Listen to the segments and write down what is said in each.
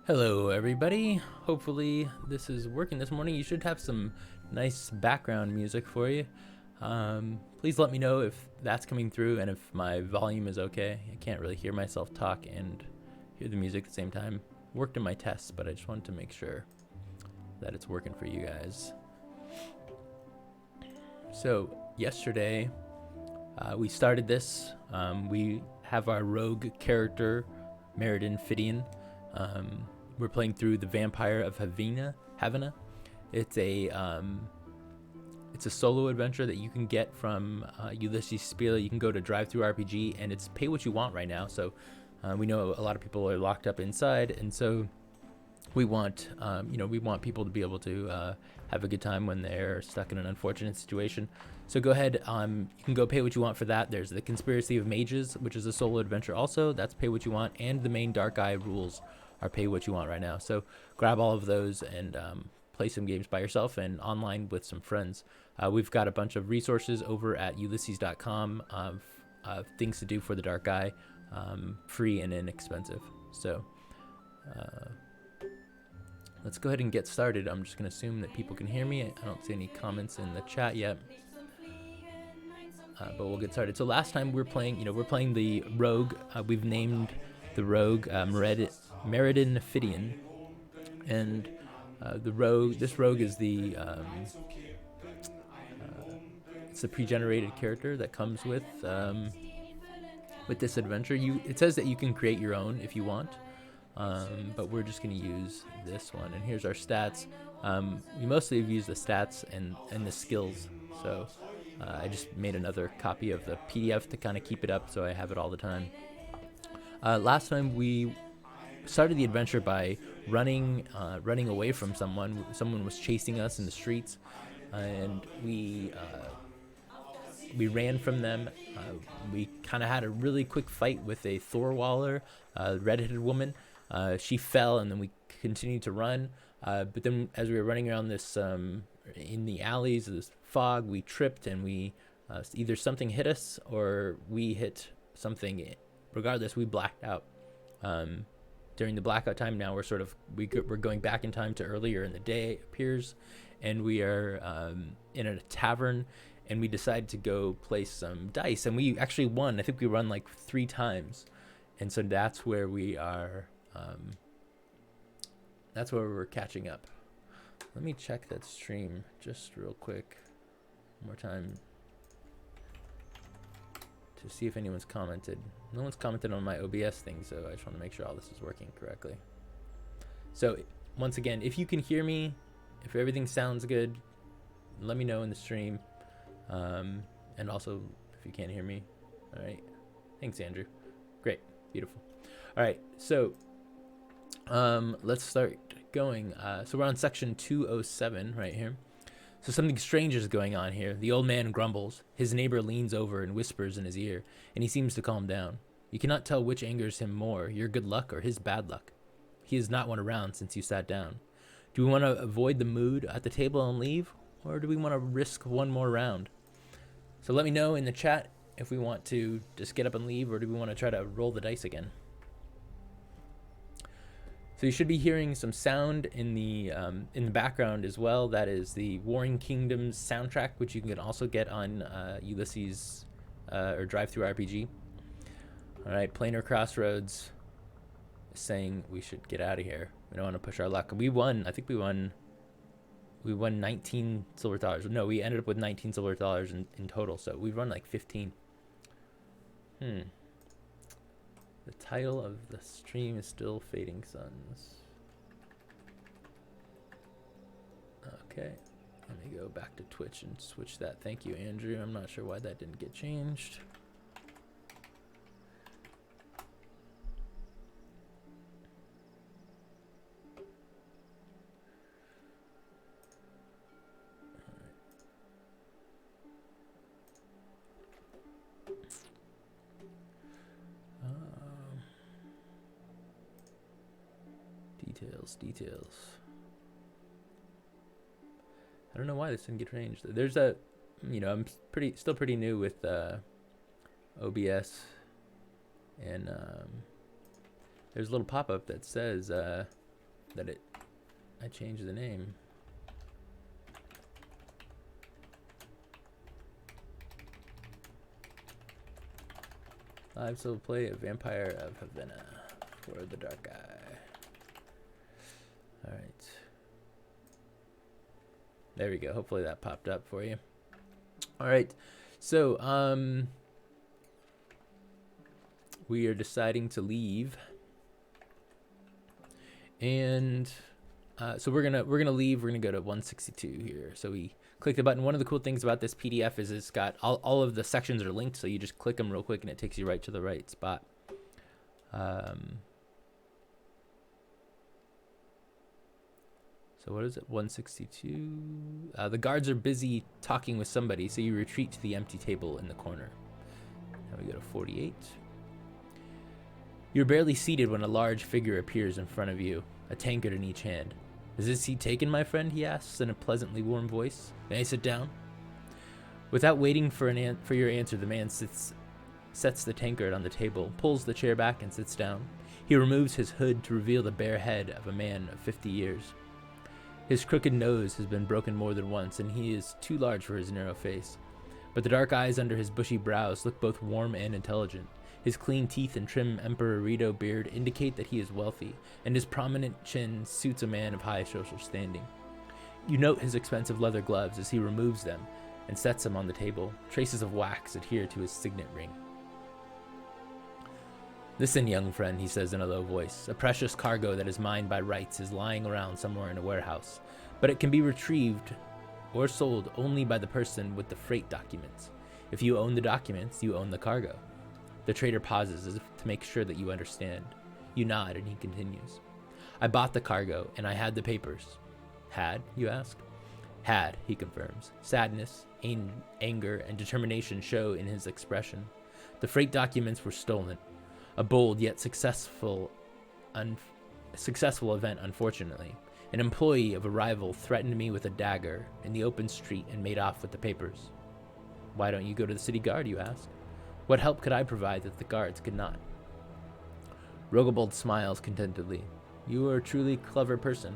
Hello, everybody. Hopefully, this is working this morning. You should have some nice background music for you. Please let me know if that's coming through and if my volume is okay. I can't really hear myself talk and hear the music at the same time. Worked in my tests, but I just wanted to make sure that it's working for you guys. So, yesterday, we started this. We have our rogue character, Meriden Fidian. We're playing through the Vampire of Havena. It's a solo adventure that you can get from Ulysses Spila. You can go to Drive-Thru RPG, and it's pay what you want right now. So we know a lot of people are locked up inside, and so we want people to be able to have a good time when they're stuck in an unfortunate situation. So go ahead, you can go pay what you want for that. There's the Conspiracy of Mages, which is a solo adventure also. That's pay what you want, and the main Dark Eye rules are pay what you want right now. So grab all of those and play some games by yourself and online with some friends. We've got a bunch of resources over at ulysses.com of things to do for the Dark Eye, free and inexpensive. So let's go ahead and get started. I'm just going to assume that people can hear me. I don't see any comments in the chat yet. But we'll get started. So last time we're playing the rogue. We've named the rogue Meriden Fidian, and this rogue is it's a pre-generated character that comes with this adventure. It says that you can create your own if you want, but we're just going to use this one. And here's our stats. We mostly have used the stats and the skills. So I just made another copy of the PDF to kind of keep it up so I have it all the time. Last time we started the adventure by running away from someone. Someone was chasing us in the streets, and we ran from them. We kind of had a really quick fight with a Thorwaller, redheaded woman. She fell, and then we continued to run. But then, as we were running around this in the alleys, this fog, we tripped, and we either something hit us or we hit something. Regardless, we blacked out. During the blackout time, now we're going back in time to earlier in the day, it appears, and we are in a tavern, and we decided to go play some dice, and we actually won. I think we won like 3 times, and so that's where we are. That's where we're catching up. Let me check that stream just real quick, one more time, to see if anyone's commented. No one's commented on my OBS thing, so I just want to make sure all this is working correctly. So once again, if you can hear me, if everything sounds good, let me know in the stream. And also if you can't hear me. All right. Thanks, Andrew. Great. Beautiful. All right. So let's start going. So we're on section 207 right here. So something strange is going on here. The old man grumbles. His neighbor leans over and whispers in his ear, and he seems to calm down. You cannot tell which angers him more, your good luck or his bad luck. He has not one around since you sat down. Do we want to avoid the mood at the table and leave, or do we want to risk one more round? So let me know in the chat if we want to just get up and leave, or do we want to try to roll the dice again? So you should be hearing some sound in the background as well. That is the Warring Kingdoms soundtrack, which you can also get on Ulysses or Drive-Thru RPG. All right, Planar Crossroads is saying we should get out of here. We don't want to push our luck. We won. I think we won 19 silver dollars. No, we ended up with 19 silver dollars in total. So we've run like 15. The title of the stream is still Fading Suns. Okay, let me go back to Twitch and switch that. Thank you, Andrew. I'm not sure why that didn't get changed. Details. I don't know why this didn't get changed. There's I'm still pretty new with OBS, and there's a little pop-up that says that I changed the name. Live solo play of Vampire of Havena for the Dark Eye. All right. There we go. Hopefully that popped up for you. All right. So, we are deciding to leave. And so we're gonna leave. We're gonna go to 162 here. So we click the button. One of the cool things about this PDF is it's got all of the sections are linked, so you just click them real quick and it takes you right to the right spot. So what is it? 162. The guards are busy talking with somebody, so you retreat to the empty table in the corner. Now we go to 48. You're barely seated when a large figure appears in front of you, a tankard in each hand. "Is this seat taken, my friend?" he asks in a pleasantly warm voice. "May I sit down?" Without waiting for your answer, the man sets the tankard on the table, pulls the chair back, and sits down. He removes his hood to reveal the bare head of a man of 50 years. His crooked nose has been broken more than once, and he is too large for his narrow face. But the dark eyes under his bushy brows look both warm and intelligent. His clean teeth and trim Emperorito beard indicate that he is wealthy, and his prominent chin suits a man of high social standing. You note his expensive leather gloves as he removes them and sets them on the table. Traces of wax adhere to his signet ring. "Listen, young friend," he says in a low voice. "A precious cargo that is mine by rights is lying around somewhere in a warehouse, but it can be retrieved or sold only by the person with the freight documents. If you own the documents, you own the cargo." The trader pauses as if to make sure that you understand. You nod and he continues. "I bought the cargo and I had the papers." "Had?" you ask. "Had," he confirms. Sadness, anger, and determination show in his expression. "The freight documents were stolen. A bold yet successful event, unfortunately. An employee of a rival threatened me with a dagger in the open street and made off with the papers." "Why don't you go to the city guard?" you ask. "What help could I provide that the guards could not?" Rogobald smiles contentedly. "You are a truly clever person.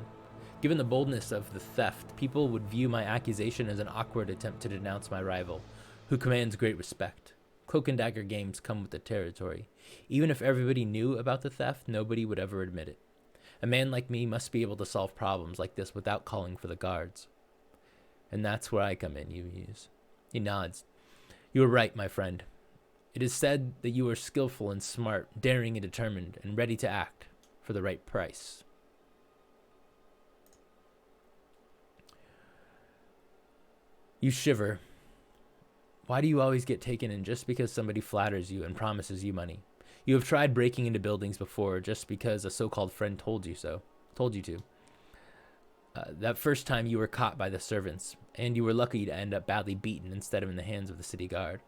Given the boldness of the theft, people would view my accusation as an awkward attempt to denounce my rival, who commands great respect. Cloak and dagger games come with the territory. Even if everybody knew about the theft, nobody would ever admit it. A man like me must be able to solve problems like this without calling for the guards." "And that's where I come in," you muse. He nods. "You are right, my friend. It is said that you are skillful and smart, daring and determined, and ready to act for the right price." You shiver. Why do you always get taken in just because somebody flatters you and promises you money? You have tried breaking into buildings before just because a so-called friend told you to. That first time you were caught by the servants, and you were lucky to end up badly beaten instead of in the hands of the city guard.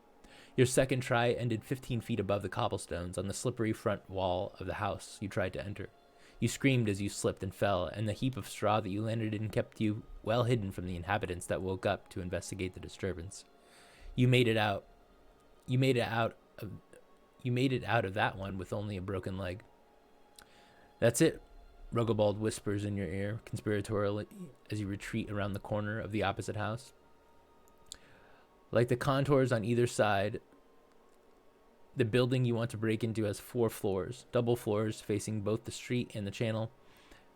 Your second try ended 15 feet above the cobblestones on the slippery front wall of the house you tried to enter. You screamed as you slipped and fell, and the heap of straw that you landed in kept you well hidden from the inhabitants that woke up to investigate the disturbance. You made it out of that one with only a broken leg. "That's it," Rogobald whispers in your ear, conspiratorially, as you retreat around the corner of the opposite house. Like the contours on either side, the building you want to break into has 4 floors, double floors facing both the street and the channel,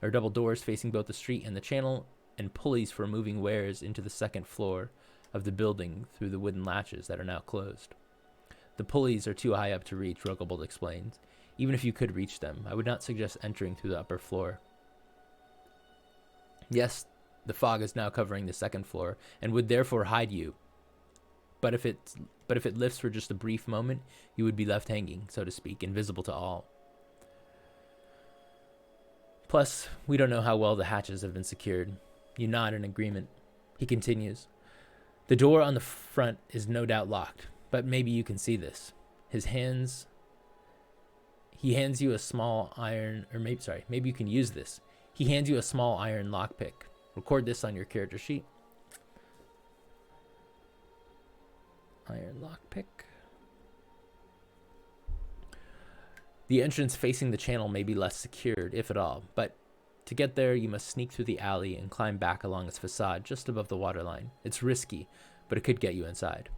or double doors facing both the street and the channel, and pulleys for moving wares into the second floor of the building through the wooden latches that are now closed. "The pulleys are too high up to reach," Rogobald explains. "Even if you could reach them, I would not suggest entering through the upper floor. Yes, the fog is now covering the second floor, and would therefore hide you. But if it lifts for just a brief moment, you would be left hanging, so to speak, invisible to all. Plus, we don't know how well the hatches have been secured." You nod in agreement. He continues. "The door on the front is no doubt locked, but maybe you can see this." He hands you a small iron, maybe you can use this. He hands you a small iron lockpick. Record this on your character sheet. Iron lockpick. The entrance facing the channel may be less secured, if at all, but To get there, you must sneak through the alley and climb back along its facade just above the waterline. It's risky, but it could get you inside.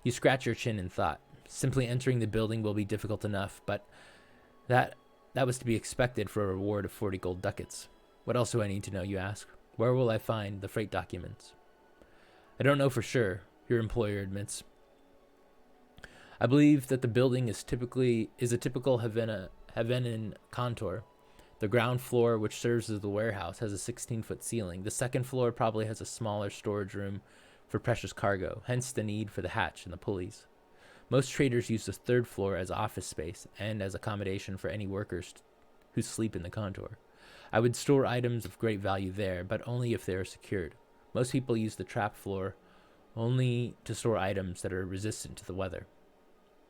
You scratch your chin in thought. Simply entering the building will be difficult enough, but that was to be expected for a reward of 40 gold ducats. What else do I need to know, you ask? Where will I find the freight documents? I don't know for sure, your employer admits. I believe that the building is a typical Havenan contour. The ground floor, which serves as the warehouse, has a 16-foot ceiling. The second floor probably has a smaller storage room for precious cargo, hence the need for the hatch and the pulleys. Most traders use the third floor as office space and as accommodation for any workers who sleep in the contour. I would store items of great value there, but only if they are secured. Most people use the trap floor only to store items that are resistant to the weather.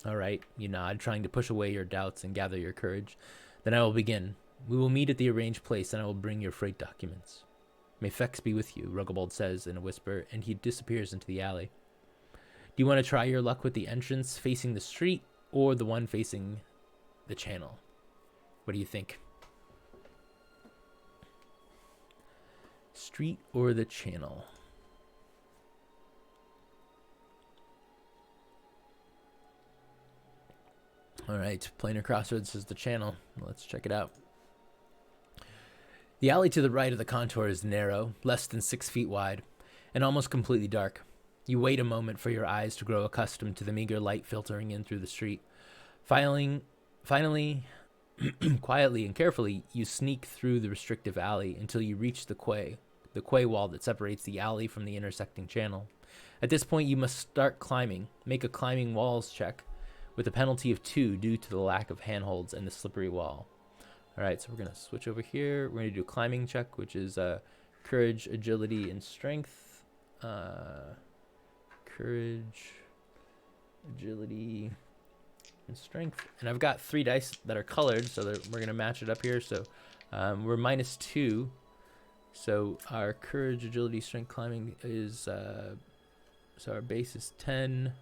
All right, you nod, trying to push away your doubts and gather your courage. Then I will begin. We will meet at the arranged place, and I will bring your freight documents. May Fex be with you, Rugobald says in a whisper, and he disappears into the alley. Do you want to try your luck with the entrance facing the street or the one facing the channel? What do you think? Street or the channel? All right, Planar Crossroads is the channel. Let's check it out. The alley to the right of the contour is narrow, less than 6 feet wide, and almost completely dark. You wait a moment for your eyes to grow accustomed to the meager light filtering in through the street. Finally, quietly and carefully, you sneak through the restrictive alley until you reach the quay wall that separates the alley from the intersecting channel. At this point, you must start climbing. Make a climbing walls check with a penalty of 2 due to the lack of handholds and the slippery wall. All right, so we're going to switch over here. We're going to do a climbing check, which is courage, agility, and strength. Courage, agility, and strength. And I've got 3 dice that are colored, so that we're going to match it up here. So we're -2. So our courage, agility, strength, climbing is, so our base is 10,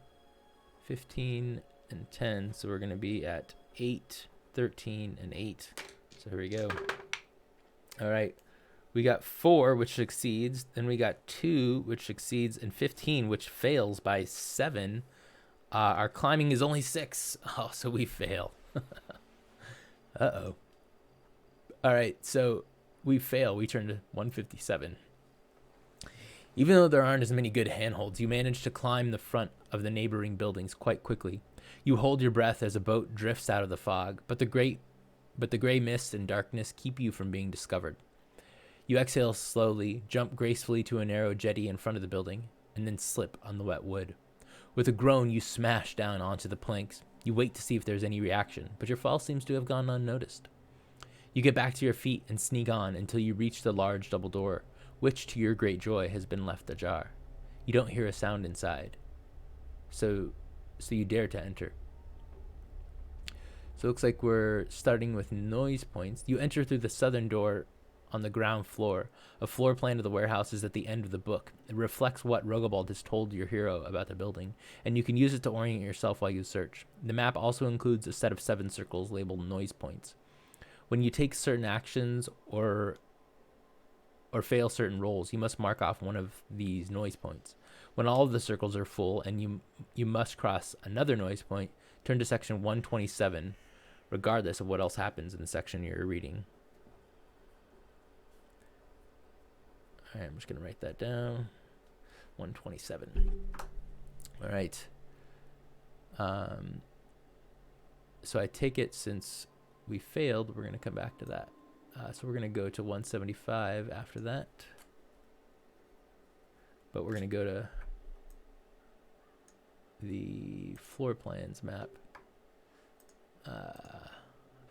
15, and 10. So we're going to be at 8, 13, and 8. So here we go. All right. We got 4, which succeeds. Then we got 2, which succeeds, and 15, which fails by 7. Our climbing is only 6. Oh, so we fail. Uh-oh. All right, so we fail. We turn to 157. Even though there aren't as many good handholds, you manage to climb the front of the neighboring buildings quite quickly. You hold your breath as a boat drifts out of the fog, but the gray mist and darkness keep you from being discovered. You exhale slowly, jump gracefully to a narrow jetty in front of the building, and then slip on the wet wood. With a groan, you smash down onto the planks. You wait to see if there's any reaction, but your fall seems to have gone unnoticed. You get back to your feet and sneak on until you reach the large double door, which, to your great joy, has been left ajar. You don't hear a sound inside, so you dare to enter. So it looks like we're starting with noise points. You enter through the southern door on the ground floor. A floor plan of the warehouse is at the end of the book. It reflects what Rogobald has told your hero about the building, and you can use it to orient yourself while you search. The map also includes a set of 7 circles labeled noise points. When you take certain actions or fail certain rolls, you must mark off one of these noise points. When all of the circles are full and you must cross another noise point, turn to section 127, regardless of what else happens in the section you're reading. All right, I'm just going to write that down. 127. All right. So I take it since we failed, we're going to come back to that. So we're going to go to 175 after that. But we're going to go to the floor plans map.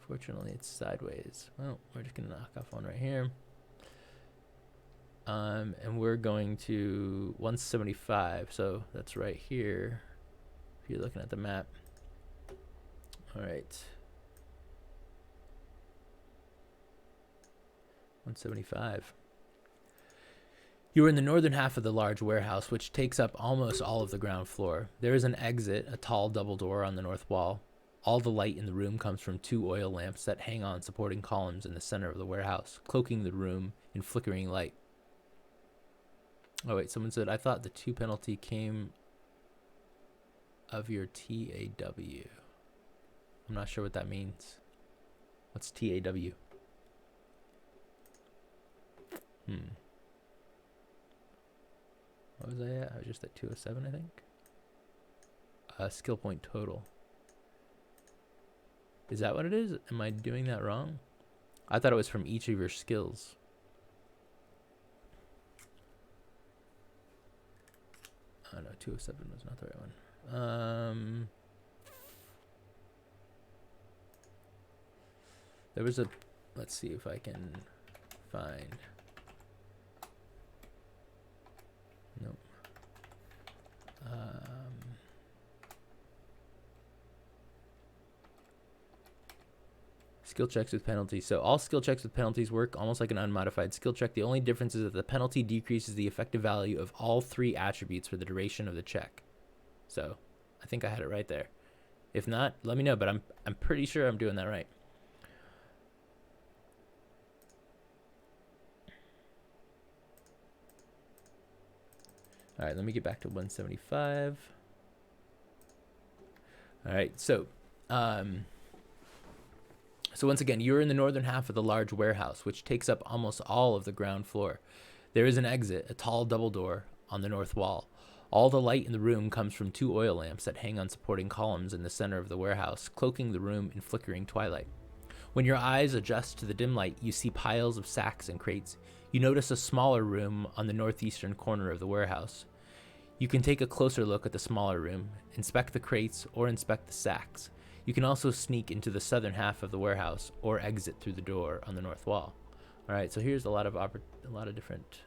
Fortunately, it's sideways. Well, we're just going to knock off one right here. And we're going to 175, so that's right here if you're looking at the map. All right. 175. You are in the northern half of the large warehouse, which takes up almost all of the ground floor. There is an exit, a tall double door on the north wall. All the light in the room comes from 2 oil lamps that hang on supporting columns in the center of the warehouse, cloaking the room in flickering light. Oh wait, someone said, I thought the 2 penalty came of your TAW. I'm not sure what that means. What's TAW? What was I at? I was just at 207, I think. Skill point total. Is that what it is? Am I doing that wrong? I thought it was from each of your skills. Oh no, 207 was not the right one. There was a, let's see if I can find. Nope. Skill checks with penalties. So all skill checks with penalties work almost like an unmodified skill check. The only difference is that the penalty decreases the effective value of all 3 attributes for the duration of the check. So I think I had it right there. If not, let me know, but I'm pretty sure I'm doing that right. All right, let me get back to 175. All right, so once again, you're in the northern half of the large warehouse, which takes up almost all of the ground floor. There is an exit, a tall double door on the north wall. All the light in the room comes from 2 oil lamps that hang on supporting columns in the center of the warehouse, cloaking the room in flickering twilight. When your eyes adjust to the dim light, you see piles of sacks and crates. You notice a smaller room on the northeastern corner of the warehouse. You can take a closer look at the smaller room, inspect the crates, or inspect the sacks. You can also sneak into the southern half of the warehouse or exit through the door on the north wall. All right, so here's a lot of different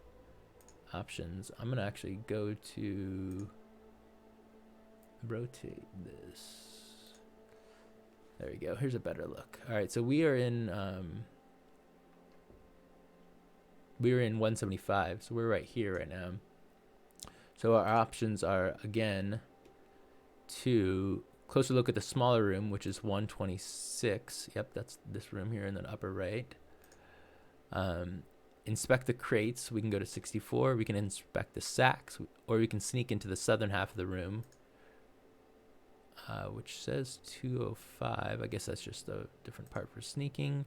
options. I'm gonna actually go to rotate this. There we go. Here's a better look. All right, so we are in 175, so we're right here right now. So our options are, again, to closer look at the smaller room, which is 126. Yep, that's this room here in the upper right. Inspect the crates. We can go to 64. We can inspect the sacks, or we can sneak into the southern half of the room, which says 205. I guess that's just a different part for sneaking.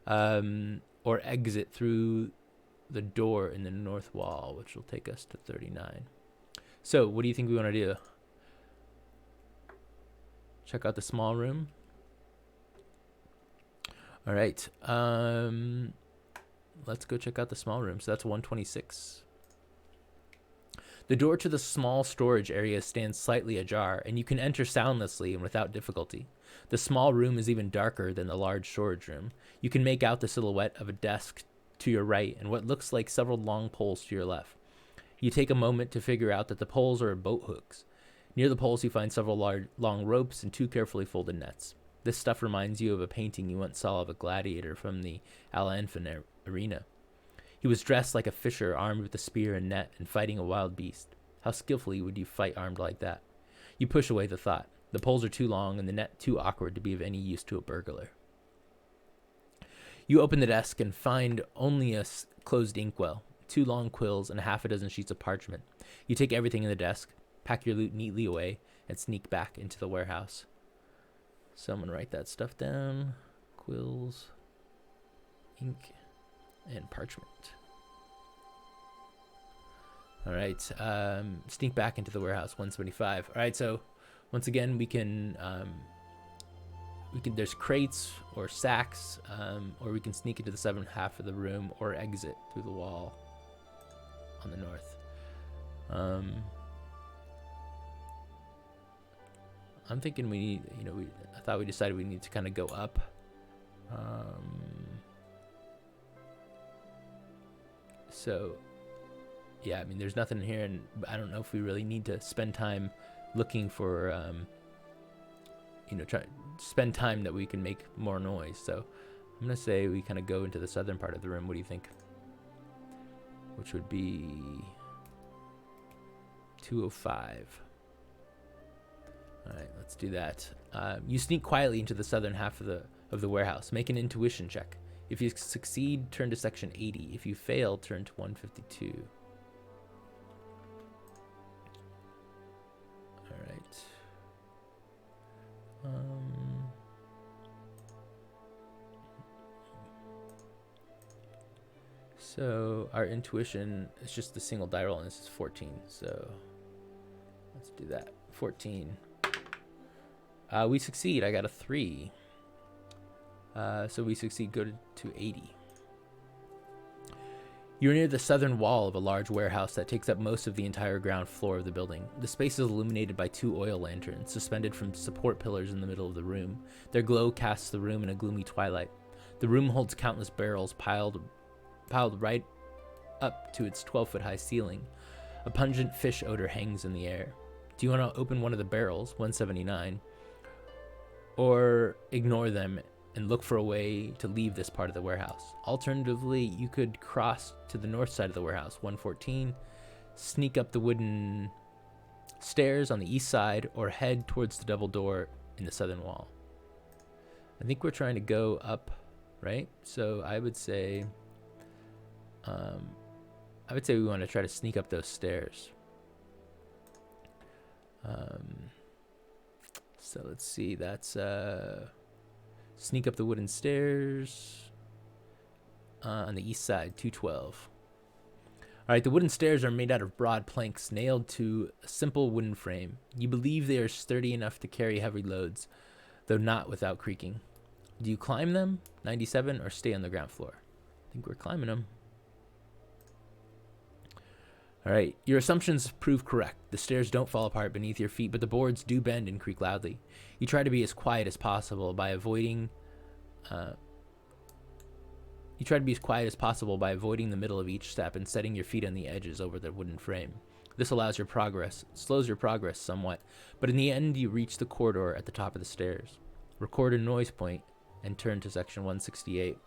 Or exit through the door in the north wall, which will take us to 39. So what do you think we want to do? Check out the small room. All right. Let's go check out the small room. So that's 126. The door to the small storage area stands slightly ajar, and you can enter soundlessly and without difficulty. The small room is even darker than the large storage room. You can make out the silhouette of a desk to your right and what looks like several long poles to your left. You take a moment to figure out that the poles are boat hooks. Near the poles, you find several long ropes and 2 carefully folded nets. This stuff reminds you of a painting you once saw of a gladiator from the Infant arena. He was dressed like a fisher, armed with a spear and net, and fighting a wild beast. How skillfully would you fight armed like that? You push away the thought. The poles are too long and the net too awkward to be of any use to a burglar. You open the desk and find only a closed inkwell, 2 long quills, and half a dozen sheets of parchment. You take everything in the desk, pack your loot neatly away, and sneak back into the warehouse. Someone write that stuff down. Quills, ink, and parchment. All right, sneak back into the warehouse, 175. All right, so once again, we can there's crates or sacks, or we can sneak into the southern half of the room or exit through the wall on the north. I'm thinking we need, I thought we decided we need to kind of go up. So, yeah, I mean, there's nothing here, and I don't know if we really need to spend time looking for, spend time that we can make more noise. So I'm going to say we kind of go into the southern part of the room. What do you think? Which would be 205. All right, let's do that. You sneak quietly into the southern half of the warehouse. Make an intuition check. If you succeed, turn to section 80. If you fail, turn to 152. All right. So our intuition is just a single die roll, and this is 14. So let's do that. 14. We succeed. I got a 3. So we succeed. Go to 80. You're near the southern wall of a large warehouse that takes up most of the entire ground floor of the building. The space is illuminated by 2 oil lanterns suspended from support pillars in the middle of the room. Their glow casts the room in a gloomy twilight. The room holds countless barrels piled right up to its 12-foot-high ceiling. A pungent fish odor hangs in the air. Do you want to open one of the barrels, 179, or ignore them and look for a way to leave this part of the warehouse? Alternatively, you could cross to the north side of the warehouse, 114, sneak up the wooden stairs on the east side, or head towards the double door in the southern wall. I think we're trying to go up, right? So I would say we want to try to sneak up those stairs. So let's see, that's sneak up the wooden stairs on the east side, 212. All right, the wooden stairs are made out of broad planks nailed to a simple wooden frame. You believe they are sturdy enough to carry heavy loads, though not without creaking. Do you climb them, 97, or stay on the ground floor? I think we're climbing them. All right, your assumptions prove correct. The stairs don't fall apart beneath your feet, but the boards do bend and creak loudly. You try to be as quiet as possible by avoiding the middle of each step and setting your feet on the edges over the wooden frame. This slows your progress somewhat, but in the end you reach the corridor at the top of the stairs. Record a noise point and turn to section 168.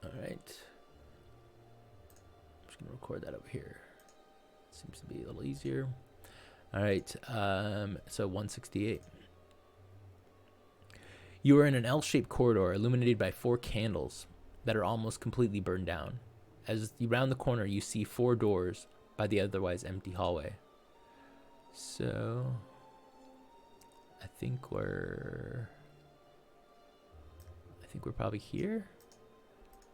All right. Gonna record that over here. Seems to be a little easier. All right, so 168. You are in an L-shaped corridor illuminated by 4 candles that are almost completely burned down. As you round the corner, you see 4 doors by the otherwise empty hallway. So I think we're probably here.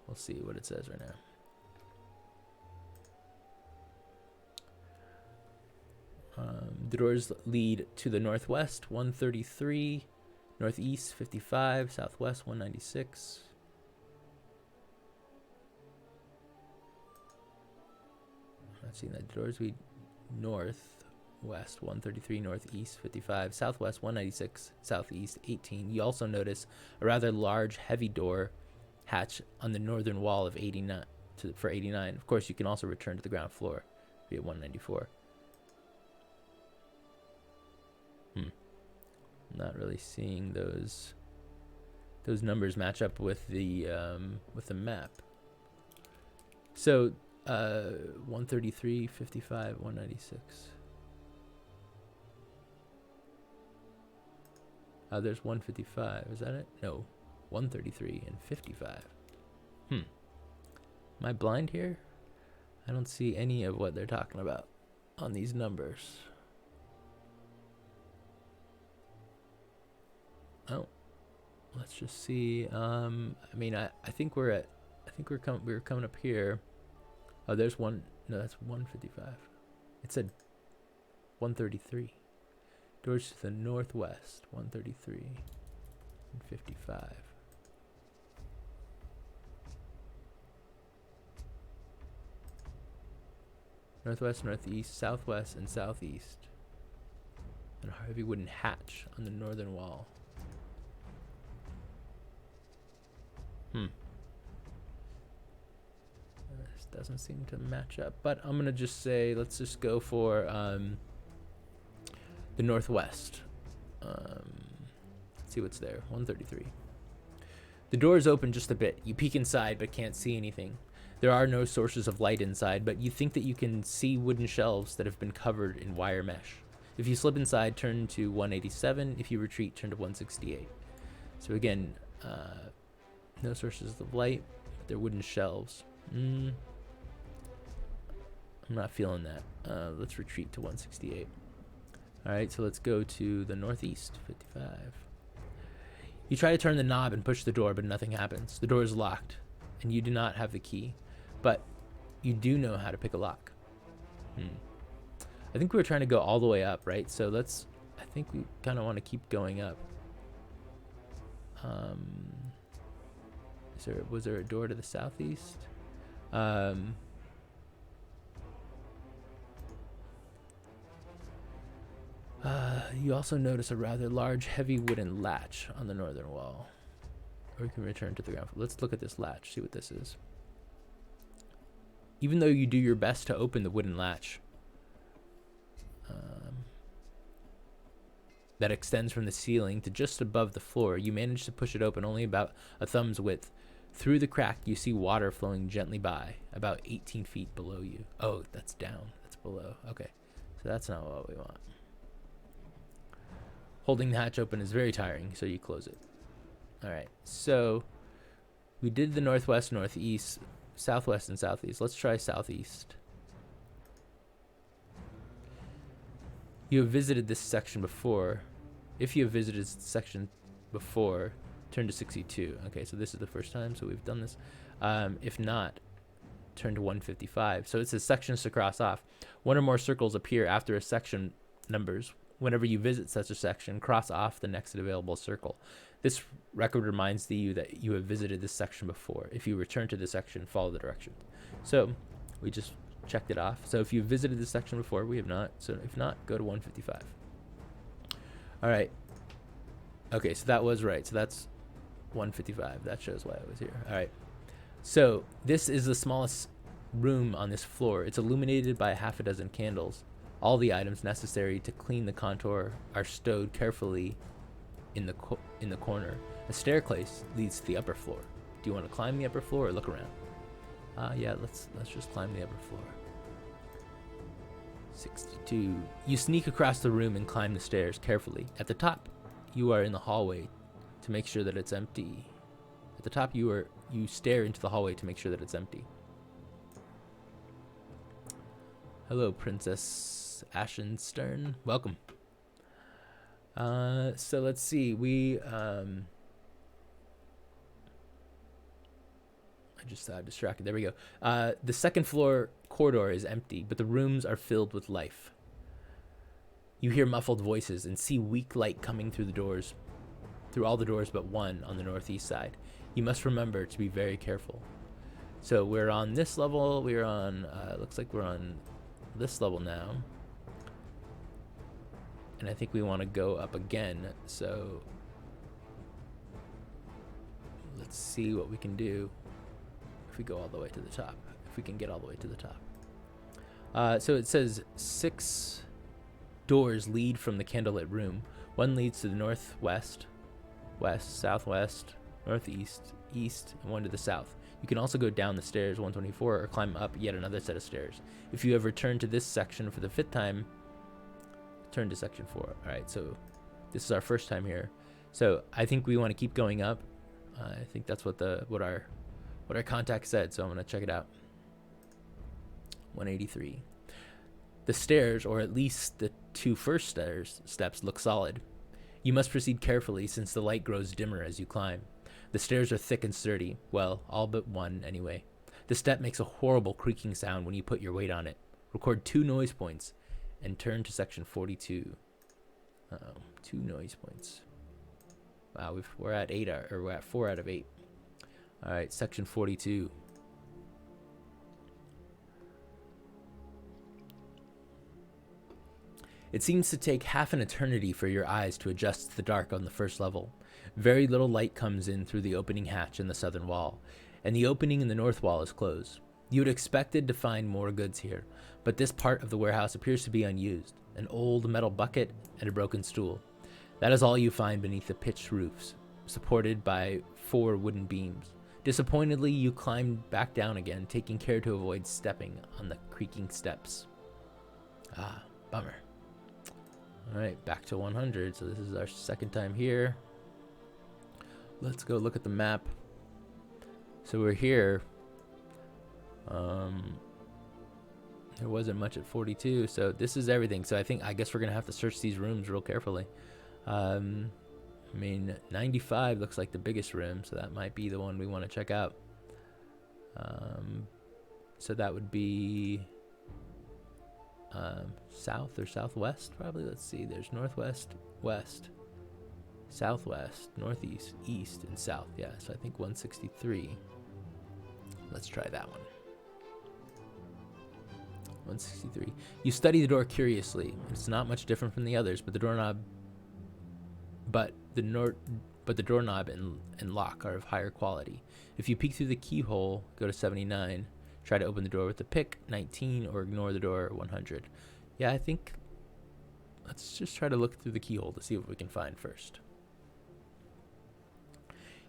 We'll see what it says right now. The doors lead to the northwest, 133, northeast, 55, southwest, 196. I'm not seeing that. Doors lead northwest, 133, northeast, 55, southwest, 196, southeast, 18. You also notice a rather large, heavy door hatch on the northern wall of 89 for 89. Of course, you can also return to the ground floor via 194. Not really seeing those numbers match up with the map. So 133, 55, 196. There's 155. Is that it? No, 133 and 55. Am I blind here? I don't see any of what they're talking about on these numbers. Oh, let's just see. I mean, I think we're coming up here. Oh, there's one. No, that's 155. It said 133. Doors to the northwest, 133 and 55. Northwest, northeast, southwest, and southeast. And a heavy wooden hatch on the northern wall. This doesn't seem to match up, but I'm gonna just say let's just go for the northwest. Let's see what's there. 133. The door is open just a bit. You peek inside but can't see anything. There are no sources of light inside, but you think that you can see wooden shelves that have been covered in wire mesh. If you slip inside, turn to 187. If you retreat, turn to 168. So again, no sources of light, but they're wooden shelves. I'm not feeling that. Let's retreat to 168. All right, so let's go to the northeast, 55. You try to turn the knob and push the door, but nothing happens. The door is locked, and you do not have the key, but you do know how to pick a lock. I think we were trying to go all the way up, right? So I think we kind of want to keep going up. Was there a door to the southeast? You also notice a rather large, heavy wooden latch on the northern wall. Or you can return to the ground floor. Let's look at this latch, see what this is. Even though you do your best to open the wooden latch, that extends from the ceiling to just above the floor, you manage to push it open only about a thumb's width. Through the crack, you see water flowing gently by, about 18 feet below you. Oh, that's down. That's below. Okay, so that's not what we want. Holding the hatch open is very tiring, so you close it. All right, so we did the northwest, northeast, southwest, and southeast. Let's try southeast. You have visited this section before. If you have visited this section before, turn to 62. Okay, so this is the first time, so we've done this. If not, turn to 155. So it says sections to cross off. One or more circles appear after a section numbers. Whenever you visit such a section, cross off the next available circle. This record reminds you that you have visited this section before. If you return to the section, follow the directions. So we just checked it off. So if you visited this section before, we have not. So if not, go to 155. All right. Okay, so that was right. So that's 155. That shows why I was here. All right. So this is the smallest room on this floor. It's illuminated by half a dozen candles. All the items necessary to clean the contour are stowed carefully in the corner. A staircase leads to the upper floor. Do you want to climb the upper floor or look around? Yeah, let's just climb the upper floor. 62. You sneak across the room and climb the stairs carefully. At the top, you are in the hallway to make sure that it's empty. At the top, you stare into the hallway to make sure that it's empty. Hello, Princess Ashenstern. Welcome. So let's see. I just distracted. There we go. The second floor corridor is empty, but the rooms are filled with life. You hear muffled voices and see weak light coming through all the doors but one on the northeast side. You must remember to be very careful. So we're on this level. We're on, looks like we're on this level now. And I think we want to go up again. So let's see what we can do if we go all the way to the top. If we can get all the way to the top. So it says 6 doors lead from the candlelit room. One leads to the northwest, west, southwest, northeast, east, and one to the south. You can also go down the stairs 124 or climb up yet another set of stairs. If you have returned to this section for the 5th time, turn to section 4. All right, so this is our first time here. So I think we want to keep going up. I think that's what our contact said. So I'm gonna check it out. 183. The stairs, or at least the 2 first steps, look solid. You must proceed carefully since the light grows dimmer as you climb. The stairs are thick and sturdy. Well, all but one anyway. The step makes a horrible creaking sound when you put your weight on it. Record 2 noise points and turn to section 42. 2 noise points. Wow, we're at 4 out of 8. All right, section 42. It seems to take half an eternity for your eyes to adjust to the dark on the first level. Very little light comes in through the opening hatch in the southern wall, and the opening in the north wall is closed. You had expected to find more goods here, but this part of the warehouse appears to be unused. An old metal bucket and a broken stool. That is all you find beneath the pitched roofs, supported by 4 wooden beams. Disappointedly, you climb back down again, taking care to avoid stepping on the creaking steps. Ah, bummer. All right, back to 100. So this is our second time here. Let's go look at the map. So we're here. There wasn't much at 42, so this is everything. So I guess we're gonna have to search these rooms real carefully. I mean, 95 looks like the biggest room, so that might be the one we want to check out. So that would be south or southwest, probably. Let's see. There's northwest, west, southwest, northeast, east, and south. Yeah, so I think 163. Let's try that one. 163. You study the door curiously. It's not much different from the others, but the doorknob and lock are of higher quality. If you peek through the keyhole, go to 79. Try to open the door with the pick, 19, or ignore the door, 100. Yeah, I think let's just try to look through the keyhole to see what we can find first.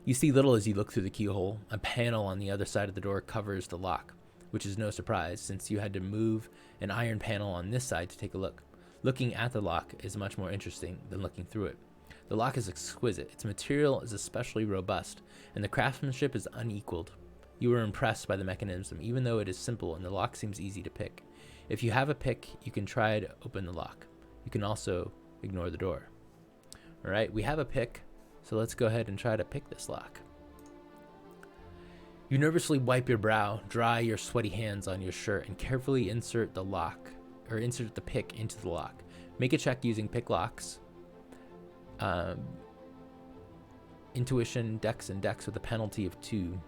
You see little as you look through the keyhole. A panel on the other side of the door covers the lock, which is no surprise since you had to move an iron panel on this side to take a look. Looking at the lock is much more interesting than looking through it. The lock is exquisite. Its material is especially robust, and the craftsmanship is unequaled. You are impressed by the mechanism, even though it is simple and the lock seems easy to pick. If you have a pick, you can try to open the lock. You can also ignore the door. All right, we have a pick, so let's go ahead and try to pick this lock. You nervously wipe your brow, dry your sweaty hands on your shirt, and carefully insert the pick into the lock. Make a check using pick locks. Intuition, dex, and dex with a penalty of 2.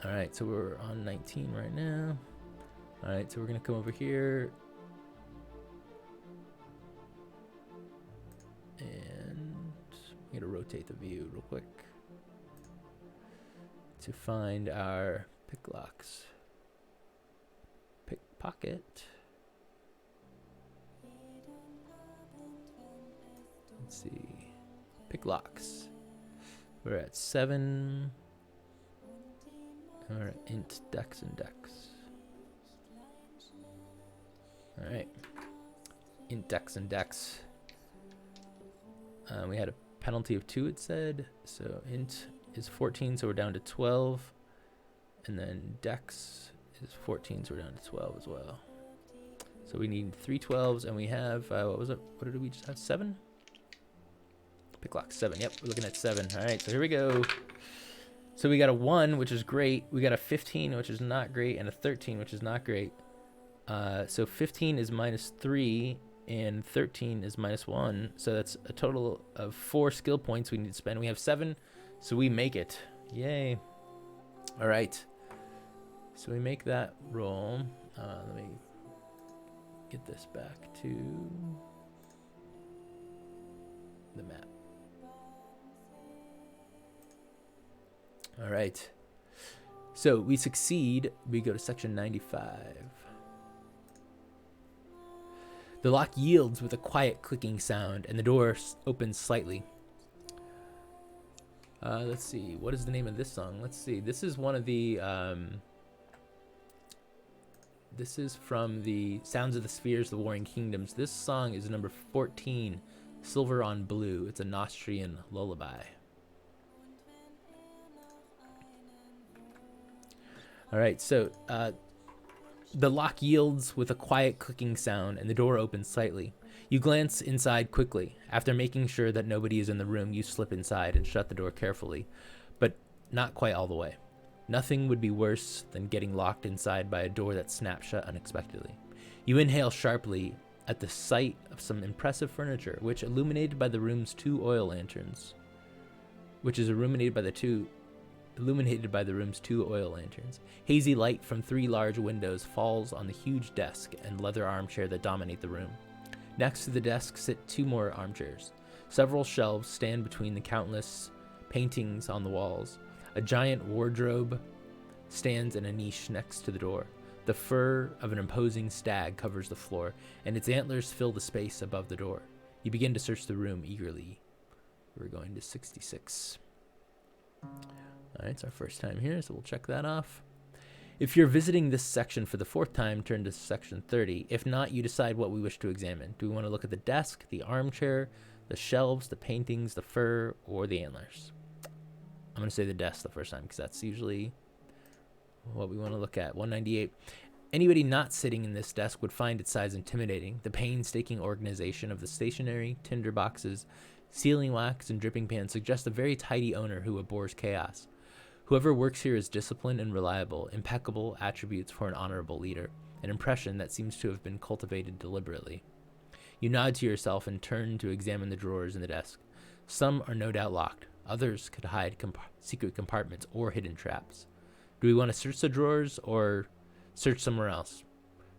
All right, so we're on 19 right now. All right, so we're gonna come over here and I'm gonna rotate the view real quick to find our pick locks. Pickpocket. Let's see. Pick locks. We're at 7. All right, int, dex, and dex. All right, int, dex, and dex. We had a penalty of 2, it said. So int is 14, so we're down to 12. And then dex is 14, so we're down to 12 as well. So we need 3 12s, and we have, what was it? What did we just have? 7? Pick lock 7. Yep, we're looking at 7. All right, so here we go. So we got a 1, which is great. We got a 15, which is not great, and a 13, which is not great. So 15 is -3, and 13 is -1. So that's a total of 4 skill points we need to spend. We have 7, so we make it. Yay. All right. So we make that roll. Let me get this back to the map. All right. So we succeed. We go to section 95. The lock yields with a quiet clicking sound, and the door opens slightly. Let's see. What is the name of this song? Let's see. This is one of the... this is from the Sounds of the Spheres, The Warring Kingdoms. This song is number 14, Silver on Blue. It's a Nostrian lullaby. All right, so the lock yields with a quiet clicking sound, and the door opens slightly. You glance inside quickly. After making sure that nobody is in the room, you slip inside and shut the door carefully, but not quite all the way. Nothing would be worse than getting locked inside by a door that snaps shut unexpectedly. You inhale sharply at the sight of some impressive furniture, which illuminated by the room's 2 oil lanterns, illuminated by the room's 2 oil lanterns. Hazy light from 3 large windows falls on the huge desk and leather armchair that dominate the room. Next to the desk sit 2 more armchairs. Several shelves stand between the countless paintings on the walls. A giant wardrobe stands in a niche next to the door. The fur of an imposing stag covers the floor, and its antlers fill the space above the door. You begin to search the room eagerly. We're going to 66. All right, it's our first time here, so we'll check that off. If you're visiting this section for the fourth time, turn to section 30. If not, you decide what we wish to examine. Do we want to look at the desk, the armchair, the shelves, the paintings, the fur, or the antlers? I'm going to say the desk the first time because that's usually what we want to look at. 198. Anybody not sitting in this desk would find its size intimidating. The painstaking organization of the stationery, tinder boxes, sealing wax, and dripping pans suggest a very tidy owner who abhors chaos. Whoever works here is disciplined and reliable, impeccable attributes for an honorable leader, an impression that seems to have been cultivated deliberately. You nod to yourself and turn to examine the drawers in the desk. Some are no doubt locked. Others could hide secret compartments or hidden traps. Do we want to search the drawers or search somewhere else?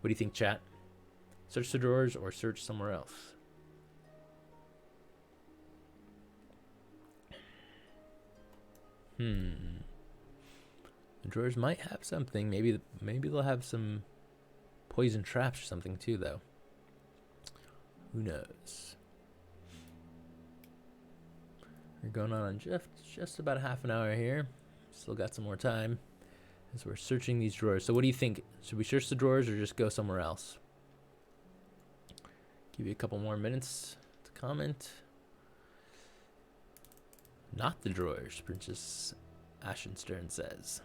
What do you think, chat? Search the drawers or search somewhere else? The drawers might have something. Maybe they'll have some poison traps or something too, though. Who knows? We're going on just about a half an hour here. Still got some more time as we're searching these drawers. So what do you think? Should we search the drawers or just go somewhere else? Give you a couple more minutes to comment. Not the drawers, Princess Ashenstern says.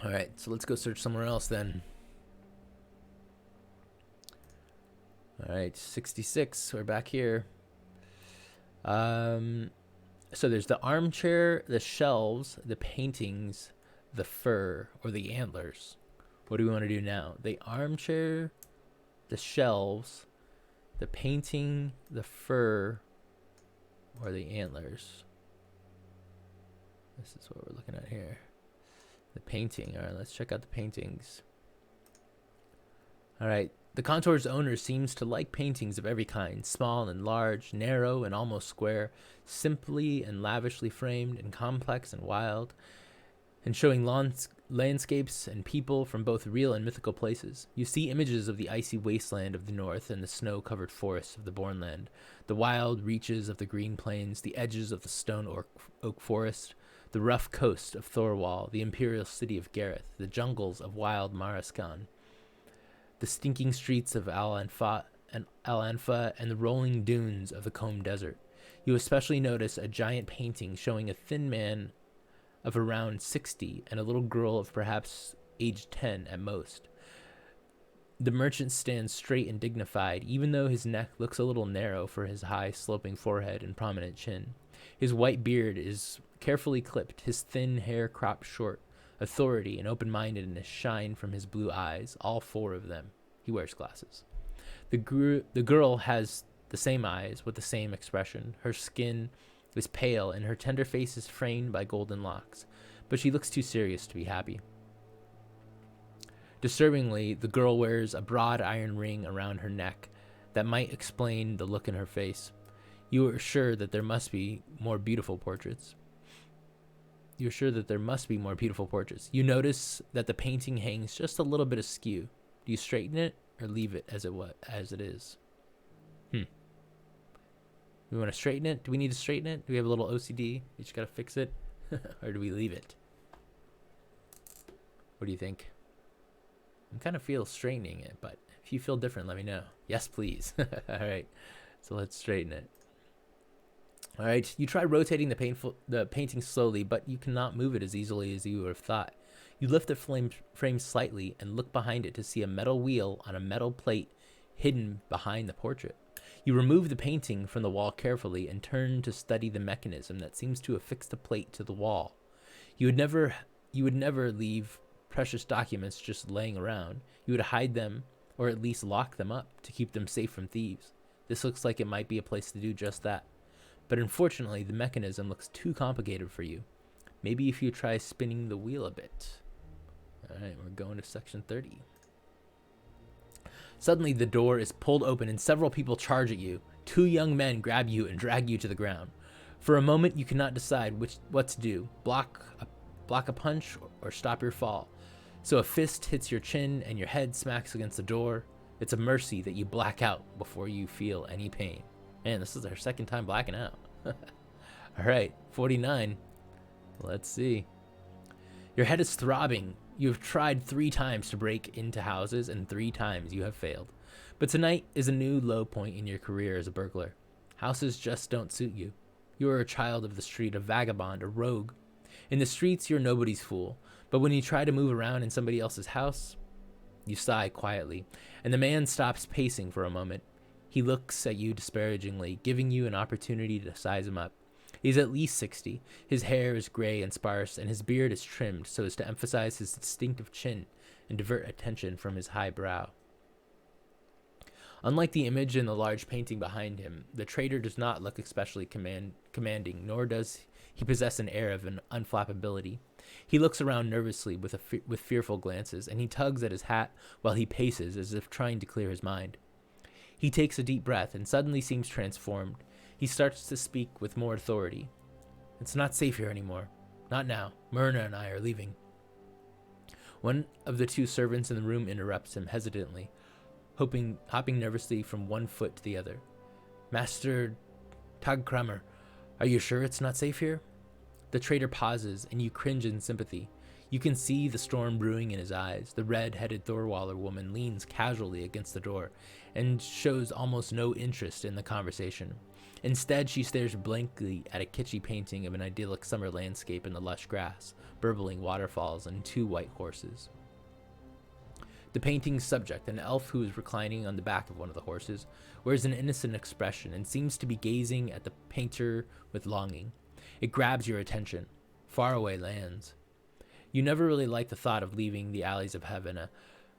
All right, so let's go search somewhere else then. All right, 66, we're back here. So there's the armchair, the shelves, the paintings, the fur, or the antlers. What do we want to do now? The armchair, the shelves, the painting, the fur, or the antlers. This is what we're looking at here. The painting. All right, let's check out the paintings. All right. The contour's owner seems to like paintings of every kind, small and large, narrow and almost square, simply and lavishly framed, and complex and wild, and showing landscapes and people from both real and mythical places. You see images of the icy wasteland of the north and the snow-covered forests of the Bornland, the wild reaches of the green plains, the edges of the stone oak forest, the rough coast of Thorwall, the imperial city of Gareth, the jungles of wild Maraskan, the stinking streets of Al-Anfa and the rolling dunes of the Qom Desert. You especially notice a giant painting showing a thin man of around 60 and a little girl of perhaps age 10 at most. The merchant stands straight and dignified, even though his neck looks a little narrow for his high, sloping forehead and prominent chin. His white beard is carefully clipped, his thin hair cropped short. Authority and open-mindedness shine from his blue eyes, all four of them. He wears glasses. The girl has the same eyes with the same expression. Her skin is pale and her tender face is framed by golden locks, but she looks too serious to be happy. Disturbingly, the girl wears a broad iron ring around her neck that might explain the look in her face. You are sure that there must be more beautiful portraits. You notice that the painting hangs just a little bit askew. Do you straighten it or leave it as it is? We want to straighten it? Do we need to straighten it? Do we have a little OCD? You just got to fix it? Or do we leave it? What do you think? I kind of feel straightening it, but if you feel different, let me know. Yes, please. All right. So let's straighten it. All right, you try rotating the painting slowly, but you cannot move it as easily as you would have thought. You lift the frame slightly and look behind it to see a metal wheel on a metal plate hidden behind the portrait. You remove the painting from the wall carefully and turn to study the mechanism that seems to affix the plate to the wall. You would never leave precious documents just laying around. You would hide them or at least lock them up to keep them safe from thieves. This looks like it might be a place to do just that. But unfortunately, the mechanism looks too complicated for you. Maybe if you try spinning the wheel a bit. All right, we're going to section 30. Suddenly, the door is pulled open and several people charge at you. Two young men grab you and drag you to the ground. For a moment, you cannot decide what to do. Block a punch or stop your fall. So a fist hits your chin and your head smacks against the door. It's a mercy that you black out before you feel any pain. Man, this is our second time blacking out. All All right, 49. Let's see. Your head is throbbing. You have tried 3 times to break into houses, and 3 times you have failed. But tonight is a new low point in your career as a burglar. Houses just don't suit you. You are a child of the street, a vagabond, a rogue. In the streets, you're nobody's fool. But when you try to move around in somebody else's house, you sigh quietly, and the man stops pacing for a moment. He looks at you disparagingly, giving you an opportunity to size him up. He's at least 60. His hair is gray and sparse, and his beard is trimmed so as to emphasize his distinctive chin and divert attention from his high brow. Unlike the image in the large painting behind him, the traitor does not look especially commanding, nor does he possess an air of an unflappability. He looks around nervously with fearful glances, and he tugs at his hat while he paces as if trying to clear his mind. He takes a deep breath and suddenly seems transformed. He starts to speak with more authority. It's not safe here anymore. Not now. Myrna and I are leaving. One of the 2 servants in the room interrupts him hesitantly, hopping nervously from one foot to the other. Master Tagkramer, are you sure it's not safe here? The traitor pauses, and you cringe in sympathy. You can see the storm brewing in his eyes. The red-headed Thorwaller woman leans casually against the door and shows almost no interest in the conversation. Instead, she stares blankly at a kitschy painting of an idyllic summer landscape in the lush grass, burbling waterfalls, and 2 white horses. The painting's subject, an elf who is reclining on the back of one of the horses, wears an innocent expression and seems to be gazing at the painter with longing. It grabs your attention. Faraway lands. You never really liked the thought of leaving the alleys of Havena,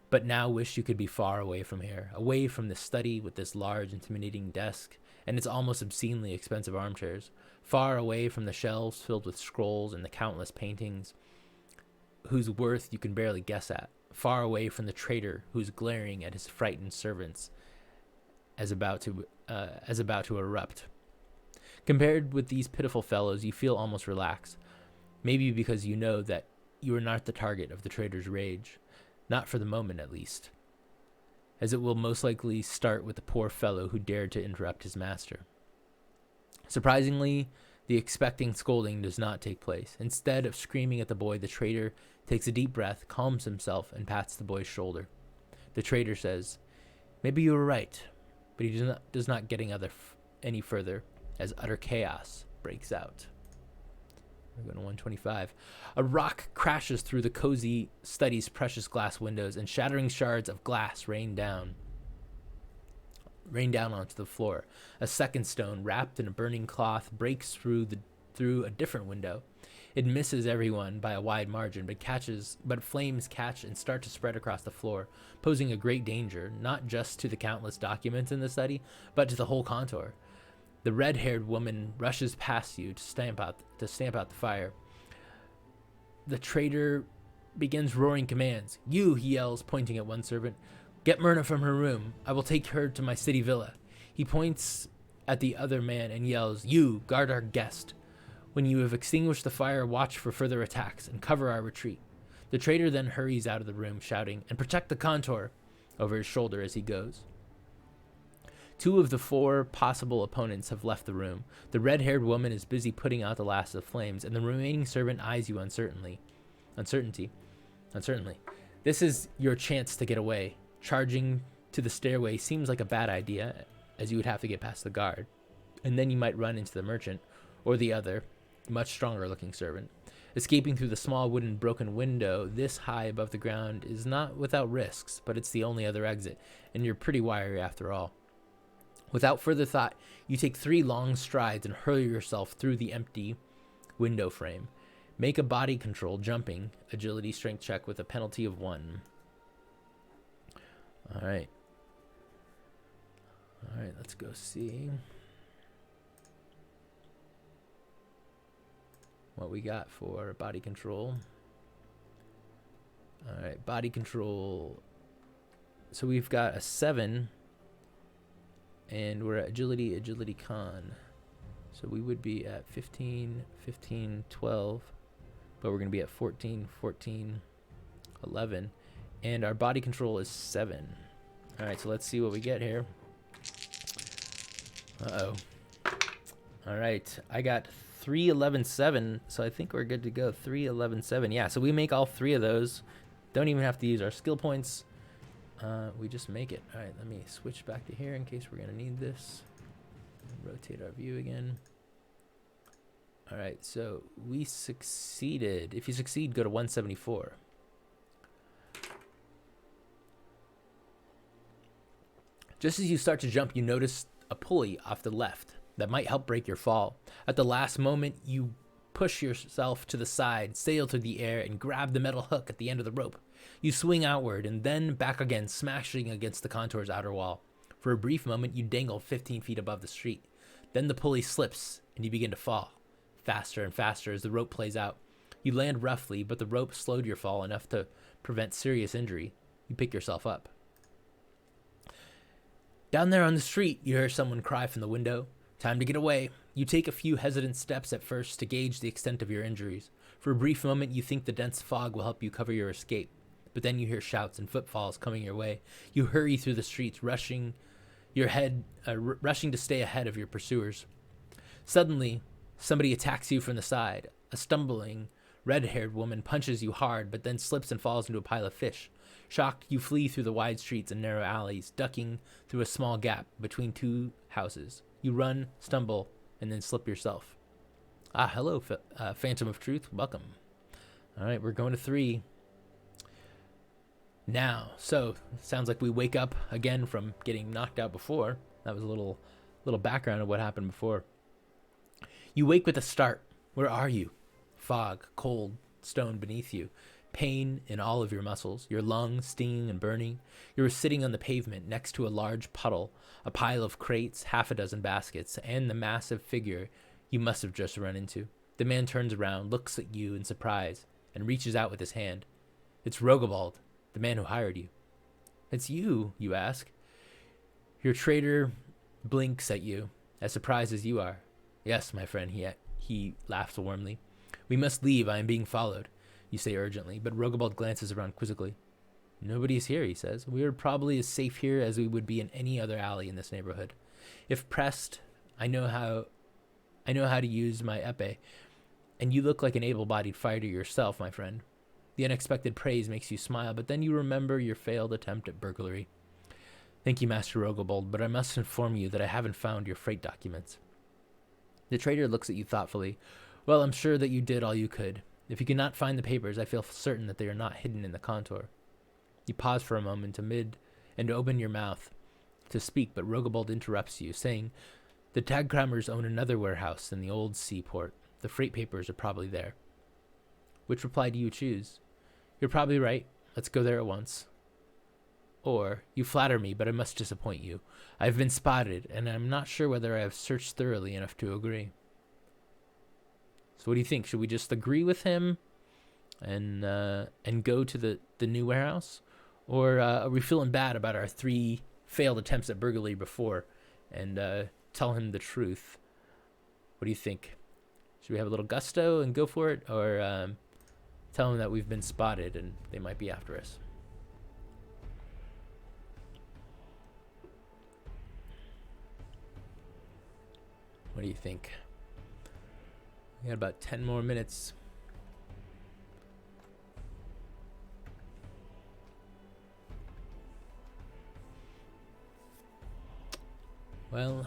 but now wish you could be far away from here, away from the study with this large, intimidating desk and its almost obscenely expensive armchairs, far away from the shelves filled with scrolls and the countless paintings whose worth you can barely guess at, far away from the traitor who's glaring at his frightened servants as about to erupt. Compared with these pitiful fellows, you feel almost relaxed, maybe because you know that you are not the target of the traitor's rage, not for the moment at least, as it will most likely start with the poor fellow who dared to interrupt his master. Surprisingly, the expecting scolding does not take place. Instead of screaming at the boy, the traitor takes a deep breath, calms himself, and pats the boy's shoulder. The traitor says, "Maybe you were right," but he does not get any further, as utter chaos breaks out. We're going to 125. A rock crashes through the cozy study's precious glass windows, and shattering shards of glass rain down onto the floor. A second stone, wrapped in a burning cloth, breaks through a different window. It misses everyone by a wide margin, but flames catch and start to spread across the floor, posing a great danger, not just to the countless documents in the study, but to the whole contour. The red-haired woman rushes past you to stamp out the fire. The traitor begins roaring commands. "You," he yells, pointing at one servant, "get Myrna from her room. I will take her to my city villa." He points at the other man and yells, "You, guard our guest. When you have extinguished the fire, watch for further attacks and cover our retreat." The traitor then hurries out of the room, shouting, "And protect the contour," over his shoulder as he goes. 2 of the 4 possible opponents have left the room. The red-haired woman is busy putting out the last of the flames, and the remaining servant eyes you uncertainly. This is your chance to get away. Charging to the stairway seems like a bad idea, as you would have to get past the guard, and then you might run into the merchant, or the other, much stronger-looking servant. Escaping through the small wooden broken window this high above the ground is not without risks, but it's the only other exit, and you're pretty wiry after all. Without further thought, you take 3 long strides and hurl yourself through the empty window frame. Make a body control, jumping, agility strength check with a penalty of 1. All right, let's go see what we got for body control. All right, body control. So we've got a 7. And we're at agility con. So we would be at 15, 15, 12. But we're going to be at 14, 14, 11. And our body control is 7. All right, so let's see what we get here. Uh-oh. All right, I got 311.7, so I think we're good to go. 311.7. Yeah, so we make all 3 of those. Don't even have to use our skill points. We just make it. All right, let me switch back to here in case we're going to need this. Rotate our view again. All right, so we succeeded. If you succeed, go to 174. Just as you start to jump, you notice a pulley off the left that might help break your fall. At the last moment, you push yourself to the side, sail through the air, and grab the metal hook at the end of the rope. You swing outward and then back again, smashing against the contour's outer wall. For a brief moment, you dangle 15 feet above the street. Then the pulley slips, and you begin to fall. Faster and faster as the rope plays out. You land roughly, but the rope slowed your fall enough to prevent serious injury. You pick yourself up. Down there on the street, you hear someone cry from the window. Time to get away. You take a few hesitant steps at first to gauge the extent of your injuries. For a brief moment, you think the dense fog will help you cover your escape. But then you hear shouts and footfalls coming your way. You hurry through the streets, rushing to stay ahead of your pursuers. Suddenly, somebody attacks you from the side. A stumbling, red-haired woman punches you hard, but then slips and falls into a pile of fish. Shocked, you flee through the wide streets and narrow alleys, ducking through a small gap between 2 houses. You run, stumble, and then slip yourself. Hello, Phantom of Truth. Welcome. All right, we're going to 3. Now, so sounds like we wake up again from getting knocked out before. That was a little background of what happened before. You wake with a start. Where are you? Fog, cold, stone beneath you. Pain in all of your muscles, your lungs stinging and burning. You were sitting on the pavement next to a large puddle, a pile of crates, 6 baskets, and the massive figure you must have just run into. The man turns around, looks at you in surprise, and reaches out with his hand. It's Rogobald, the man who hired you. It's you, you ask. Your trader blinks at you, as surprised as you are. Yes, my friend, he laughs warmly. We must leave, I am being followed. You say urgently, but Rogobald glances around quizzically. Nobody's here, he says. We are probably as safe here as we would be in any other alley in this neighborhood. If pressed, I know how to use my epee, and you look like an able-bodied fighter yourself, my friend. The unexpected praise makes you smile, but then you remember your failed attempt at burglary. Thank you, Master Rogobald, but I must inform you that I haven't found your freight documents. The trader looks at you thoughtfully. Well, I'm sure that you did all you could. If you cannot find the papers, I feel certain that they are not hidden in the contour. You pause for a moment to open your mouth to speak, but Rogobald interrupts you, saying, the Tagkramers own another warehouse in the old seaport. The freight papers are probably there. Which reply do you choose? You're probably right. Let's go there at once. Or, you flatter me, but I must disappoint you. I've been spotted, and I'm not sure whether I have searched thoroughly enough to agree. So what do you think? Should we just agree with him and go to the new warehouse? Or are we feeling bad about our 3 failed attempts at burglary before and tell him the truth? What do you think? Should we have a little gusto and go for it? Or tell him that we've been spotted and they might be after us? What do you think? We got about 10 more minutes. Well,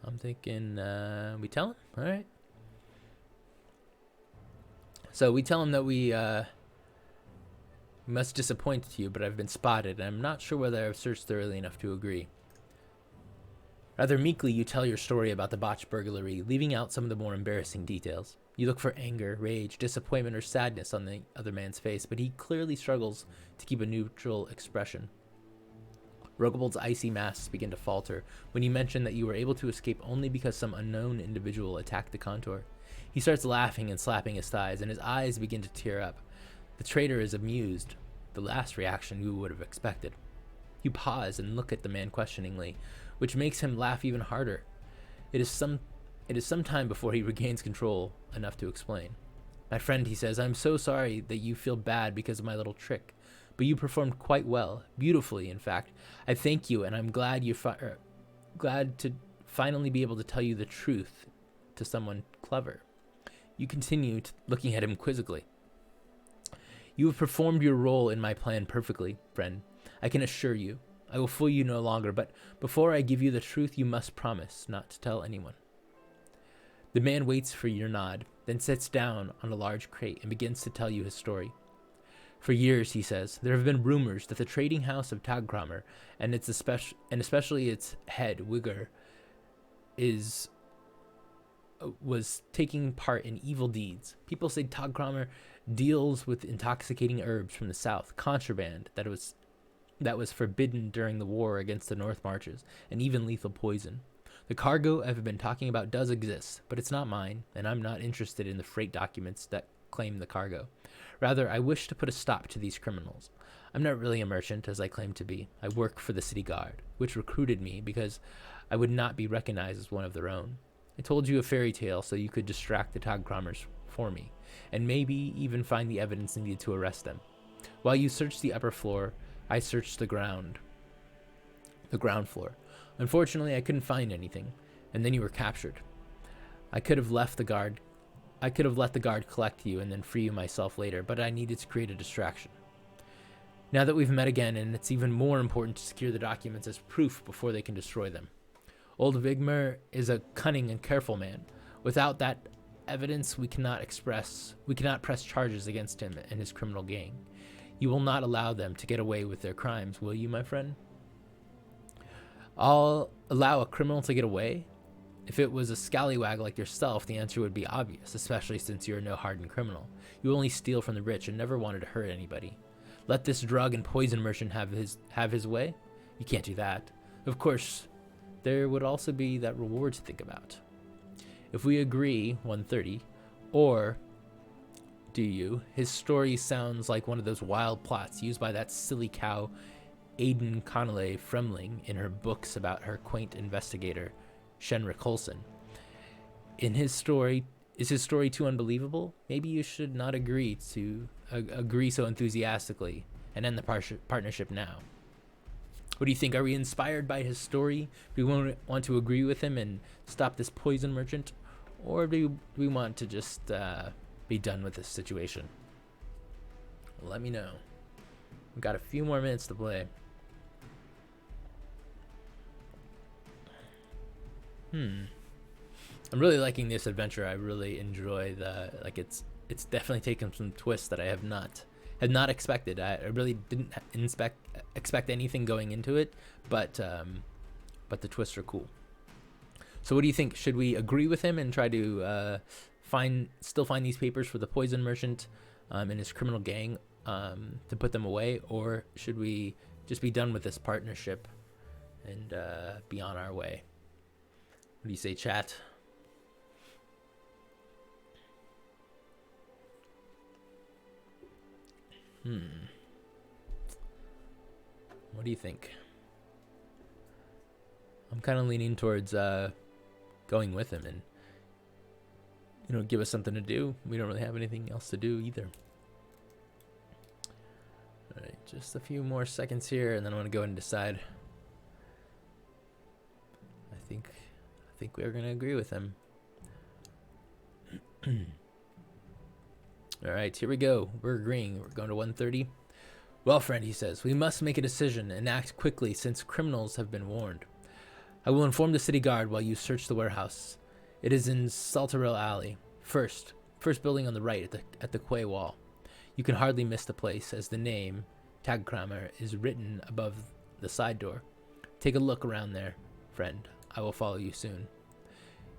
I'm thinking we tell him? All right. So we tell him that we must disappoint you, but I've been spotted, and I'm not sure whether I've searched thoroughly enough to agree. Rather meekly, you tell your story about the botched burglary, leaving out some of the more embarrassing details. You look for anger, rage, disappointment, or sadness on the other man's face, but he clearly struggles to keep a neutral expression. Rogobald's icy masks begin to falter when you mention that you were able to escape only because some unknown individual attacked the contour. He starts laughing and slapping his thighs, and his eyes begin to tear up. The trader is amused, the last reaction you would have expected. You pause and look at the man questioningly, which makes him laugh even harder. It is some time before he regains control enough to explain. My friend, he says, I'm so sorry that you feel bad because of my little trick, but you performed quite well, beautifully, in fact. I thank you, and I'm glad to finally be able to tell you the truth to someone clever. You continue looking at him quizzically. You have performed your role in my plan perfectly, friend. I can assure you. I will fool you no longer, but before I give you the truth, you must promise not to tell anyone. The man waits for your nod, then sits down on a large crate and begins to tell you his story. For years, he says, there have been rumors that the trading house of Tagkramer and especially its head, Wigger, was taking part in evil deeds. People say Tagkramer deals with intoxicating herbs from the south, contraband that was forbidden during the war against the North Marches, and even lethal poison. The cargo I've been talking about does exist, but it's not mine, and I'm not interested in the freight documents that claim the cargo. Rather, I wish to put a stop to these criminals. I'm not really a merchant, as I claim to be. I work for the city guard, which recruited me because I would not be recognized as one of their own. I told you a fairy tale so you could distract the Tagkramers for me, and maybe even find the evidence needed to arrest them. While you searched the upper floor, I searched the ground floor. Unfortunately, I couldn't find anything, and then you were captured. I could have let the guard collect you and then free you myself later, but I needed to create a distraction. Now that we've met again, and it's even more important to secure the documents as proof before they can destroy them. Old Vigmer is a cunning and careful man. Without that evidence, we cannot press charges against him and his criminal gang. You will not allow them to get away with their crimes, will you, my friend? I'll allow a criminal to get away? If it was a scallywag like yourself, the answer would be obvious, especially since you're no hardened criminal. You only steal from the rich and never wanted to hurt anybody. Let this drug and poison merchant have his way? You can't do that. Of course, there would also be that reward to think about. If we agree 130, or do you? His story sounds like one of those wild plots used by that silly cow Aidan Connolly Fremling in her books about her quaint investigator, Shenrik Holson. Is his story too unbelievable? Maybe you should not agree so enthusiastically and end the partnership now. What do you think? Are we inspired by his story? Do we want to agree with him and stop this poison merchant? Or do we want to just be done with this situation? Let me know. We've got a few more minutes to play. I'm really liking this adventure. I really enjoy it's definitely taken some twists that I had not expected. I really didn't expect anything going into it, but the twists are cool. So what do you think? Should we agree with him and try to still find these papers for the poison merchant and his criminal gang to put them away, or should we just be done with this partnership and be on our way? What do you say, chat? What do you think? I'm kind of leaning towards going with him and give us something to do. We don't really have anything else to do either. All right, just a few more seconds here, and then I want to go and decide. I think we're gonna agree with him. All right, here we go. We're agreeing. We're going to 130. Well, friend, he says, we must make a decision and act quickly since criminals have been warned. I will inform the city guard while you search the warehouse. It is in Saltarell Alley. First building on the right at the quay wall. You can hardly miss the place as the name, Tagkramer, is written above the side door. Take a look around there, friend. I will follow you soon.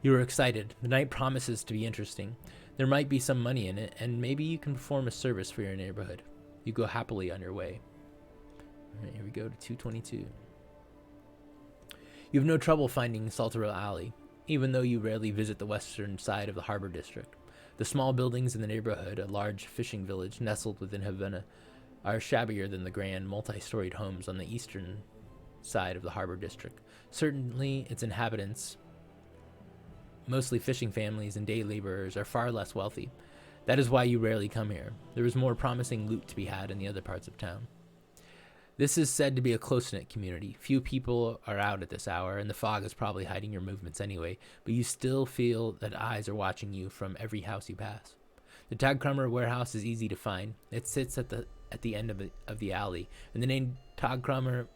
You are excited. The night promises to be interesting. There might be some money in it, and maybe you can perform a service for your neighborhood. You go happily on your way. All right, here we go to 222. You have no trouble finding Saltarell Alley, even though you rarely visit the western side of the harbor district. The small buildings in the neighborhood, a large fishing village nestled within Havena, are shabbier than the grand multi-storied homes on the eastern side of the harbor district. Certainly, its inhabitants, mostly fishing families and day laborers, are far less wealthy. That is why you rarely come here. There is more promising loot to be had in the other parts of town. This is said to be a close-knit community. Few people are out at this hour, and the fog is probably hiding your movements anyway, but you still feel that eyes are watching you from every house you pass. The Tagkrummer warehouse is easy to find. It sits at the end of the alley, and the name Tagkrummer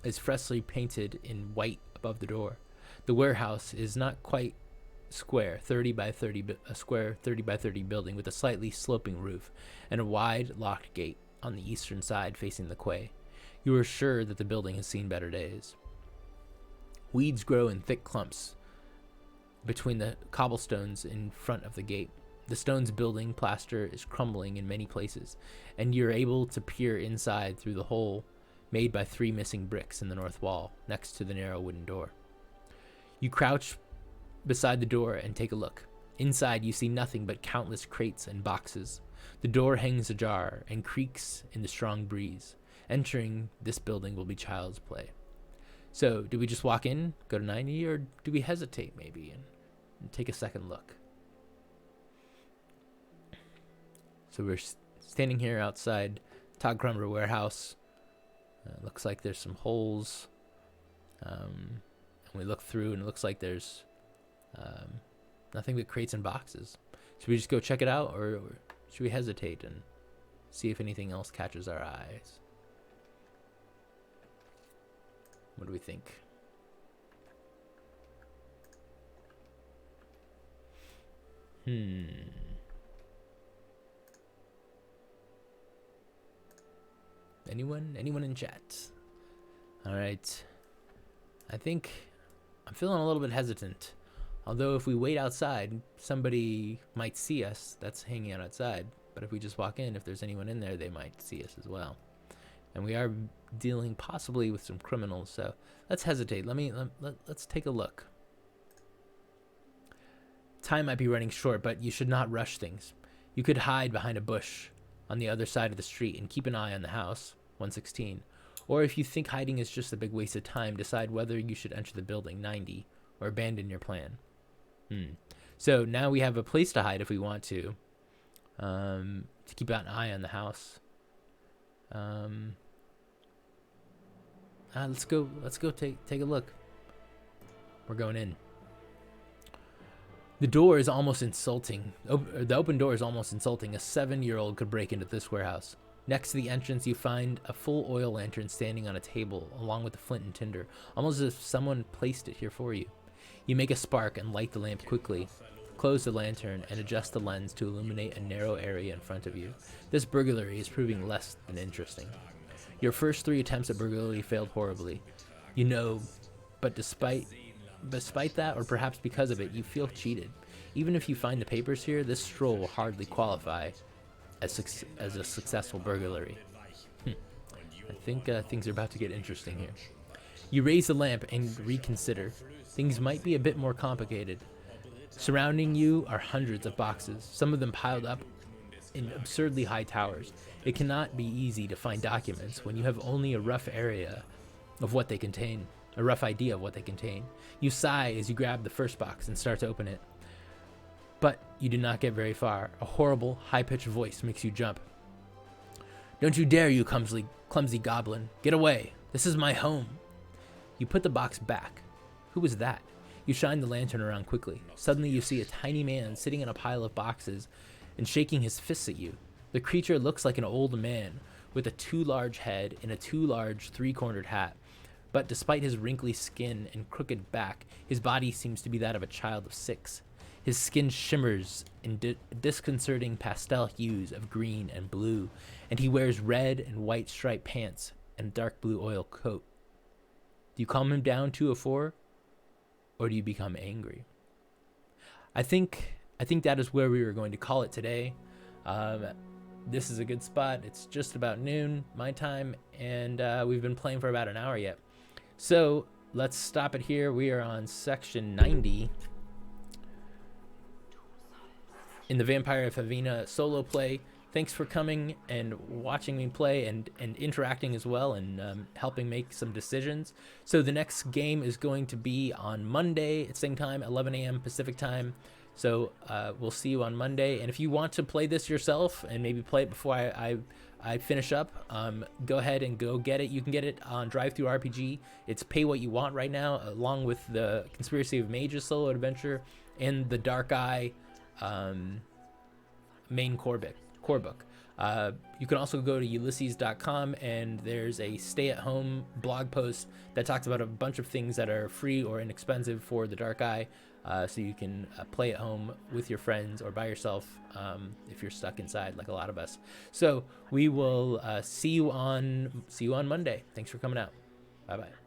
is freshly painted in white above the door. The warehouse is not quite square, 30 by 30, a square 30 by 30 building with a slightly sloping roof and a wide locked gate on the eastern side facing the quay. You are sure that the building has seen better days. Weeds grow in thick clumps between the cobblestones in front of the gate. The stone's building plaster is crumbling in many places, and you're able to peer inside through the hole made by 3 missing bricks in the north wall, next to the narrow wooden door. You crouch beside the door and take a look. Inside, you see nothing but countless crates and boxes. The door hangs ajar and creaks in the strong breeze. Entering this building will be child's play. So, do we just walk in, go to 90, or do we hesitate maybe and take a second look? So we're standing here outside Tagkrummer warehouse. Looks like there's some holes. And we look through and it looks like there's nothing but crates and boxes. Should we just go check it out, or should we hesitate and see if anything else catches our eyes? What do we think? Anyone in chat? All right. I think I'm feeling a little bit hesitant. Although if we wait outside, somebody might see us that's hanging out outside. But if we just walk in, if there's anyone in there, they might see us as well. And we are dealing possibly with some criminals, so let's hesitate. Let's take a look. Time might be running short, but you should not rush things. You could hide behind a bush on the other side of the street and keep an eye on the house, 116. Or if you think hiding is just a big waste of time, decide whether you should enter the building, 90, or abandon your plan. So now we have a place to hide if we want to keep an eye on the house. Let's go take a look. We're going in. The door is almost insulting. The open door is almost insulting. A 7-year-old could break into this warehouse. Next to the entrance, you find a full oil lantern standing on a table, along with a flint and tinder, almost as if someone placed it here for you. You make a spark and light the lamp quickly. Close the lantern and adjust the lens to illuminate a narrow area in front of you. This burglary is proving less than interesting. Your first 3 attempts at burglary failed horribly. You know, but despite that, or perhaps because of it, you feel cheated. Even if you find the papers here, this stroll will hardly qualify as a successful burglary. I think things are about to get interesting here. You raise the lamp and reconsider. Things might be a bit more complicated. Surrounding you are hundreds of boxes, some of them piled up in absurdly high towers. It cannot be easy to find documents when you have only a rough idea of what they contain. You sigh as you grab the first box and start to open it. But you do not get very far. A horrible, high-pitched voice makes you jump. "Don't you dare, you clumsy goblin. Get away. This is my home." You put the box back. Who was that? You shine the lantern around quickly. Suddenly you see a tiny man sitting in a pile of boxes and shaking his fists at you. The creature looks like an old man with a too large head and a too large 3-cornered hat. But despite his wrinkly skin and crooked back, his body seems to be that of a child of 6. His skin shimmers in disconcerting pastel hues of green and blue, and he wears red and white striped pants and a dark blue oil coat. Do you calm him down to a 4, or do you become angry? I think that is where we were going to call it today. This is a good spot. It's just about noon, my time, and we've been playing for about an hour yet. So let's stop it here. We are on section 90 in the Vampire of Havena solo play. Thanks for coming and watching me play and interacting as well, and helping make some decisions. So the next game is going to be on Monday at same time, 11 a.m. Pacific time, So we'll see you on Monday. And if you want to play this yourself and maybe play it before I finish up, go ahead and go get it. You can get it on DriveThruRPG. It's pay what you want right now, along with the Conspiracy of Mages solo adventure and the Dark Eye main core book. You can also go to ulysses.com, and there's a stay-at-home blog post that talks about a bunch of things that are free or inexpensive for the Dark Eye, so you can play at home with your friends or by yourself if you're stuck inside like a lot of us. So we will see you on Monday. Thanks for coming out. Bye bye.